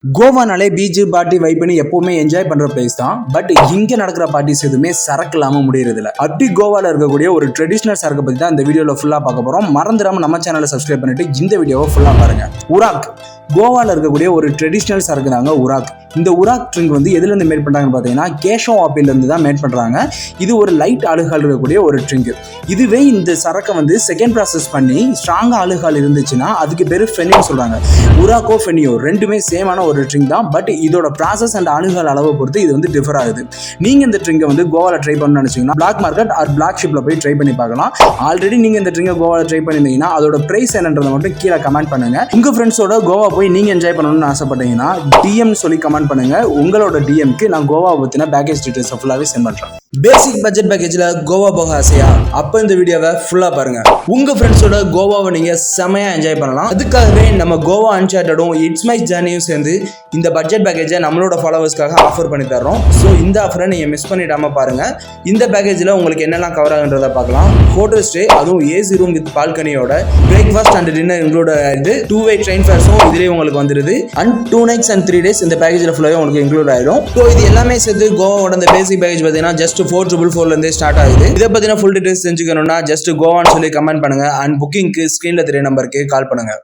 கோவானாலே beach party வைப்னு எப்பவுமே enjoy பண்ற place தான். பட் இங்க நடக்கிற பார்ட்டிஸ் எதுவுமே சரக்கு இல்லாம முடியறது இல்ல. அப்படி கோவால இருக்கக்கூடிய ஒரு ட்ரெடிஷனல் சரக்கு பத்தி தான் இந்த வீடியோல ஃபுல்லா பார்க்க போறோம். மறந்துடாம நம்ம சேனலை சப்ஸ்கிரைப் பண்ணிட்டு இந்த வீடியோவை ஃபுல்லா பாருங்க. உராக் கோவால இருக்கக்கூடிய ஒரு ட்ரெடிஷனல் சரக்கு தாங்க உராக். இந்த உராக் ட்ரிங்க் வந்து எதுல இருந்து மேட் பண்றாங்கன்னு பாத்தீங்கன்னா கேஷோ ஆப்பில இருந்து தான் மேட் பண்றாங்க. இது ஒரு லைட் ஆல்கஹால் இருக்கக்கூடிய ஒரு ட்ரிங்க். இதுவே இந்த சரக்கை வந்து செகண்ட் ப்ராசஸ் பண்ணி ஸ்ட்ராங் ஆல்கஹால் இருந்துச்சுன்னா அதுக்கு பேரு ஃபெனியோ சொல்றாங்க. உராக்கோ ஃபெனியோ ரெண்டுமே சேமான ஒரு ட்ரிங்க் தான். பட் இதோட ப்ராசஸ் அண்ட் ஆல்கஹால் அளவை பொறுத்து இது வந்து டிஃபர் ஆகுது. நீங்க இந்த ட்ரிங்கை வந்து கோவால ட்ரை பண்ணணும்னு நினைச்சீங்கன்னா பிளாக் மார்க்கெட் ஆர் பிளாக் ஷிப்ல போய் ட்ரை பண்ணி பார்க்கலாம். ஆல்ரெடி நீங்க இந்த ட்ரிங்கை கோவால ட்ரை பண்ணிருந்தீங்கன்னா அதோட பிரைஸ் என்னன்றதை மட்டும் கீழே கமெண்ட் பண்ணுங்க. உங்க ஃப்ரெண்ட்ஸோட கோவா போய் நீங்க என்ஜாய் பண்ணணும்னு ஆசைப்பட்டீங்கன்னா டிஎம் சொல்லி கமெண்ட் பண்ணுங்க. உங்களோட டிஎம்க்கு நான் கோவா பத்தின பேக்கேஜ் டீடைல்ஸ் ஃபுல்லாவே சென்ட் பண்றேன். பேசிக் பட்ஜெட் பேக்கேஜ்ல கோவா போக ஆசையா? அப்ப இந்த வீடியோவை ஃபுல்லா பாருங்க. உங்க ஃப்ரெண்ட்ஸோட கோவாவை நீங்க செமையா என்ஜாய் பண்ணலாம். அதுக்காகவே நம்ம கோவா அன்சார்ட்டடும் இட்ஸ் மை ஜர்னியும் சேர்ந்து இந்த பட்ஜெட் பேக்கேஜை நம்மளோட ஃபாலோவர்ஸ்க்காக ஆஃபர் பண்ணி தர்றோம். ஸோ இந்த ஆஃபரை நீங்க மிஸ் பண்ணிடாம பாருங்க. இந்த பேக்கேஜ்ல உங்களுக்கு என்னெல்லாம் கவர் ஆகுன்றதை பார்க்கலாம். ஹோட்டல் ஸ்டே, அதுவும் ஏசி ரூம் வித் பால்கனியோட, பிரேக்ஃபாஸ்ட் அண்ட் டின்னர் இன்க்ளூட் ஆயிடுது. 2 way ட்ரெயின் ஃபேர்ஸும் இதுலேயே உங்களுக்கு வந்துருது. அண்ட் 2 nights and 3 days இந்த பேக்கேஜில் ஃபுல்லாகவே உங்களுக்கு இன்க்ளூட் ஆயிடும். ஸோ இது எல்லாமே சேர்த்து கோவாவோட இந்த பேசிக் பேக்கேஜ் பார்த்தீங்கன்னா ஜஸ்ட் 4,444 ஸ்டார்ட் ஆகுது. இதை பத்தின ஃபுல் டீடைல்ஸ் தெரிஞ்சுக்கணும்னா ஜஸ்ட் கோவான்னு சொல்லி கமெண்ட் பண்ணுங்க. அண்ட் புக்கிங்க்கு ஸ்கிரீன்ல தெரிய நம்பருக்கு கால் பண்ணுங்க.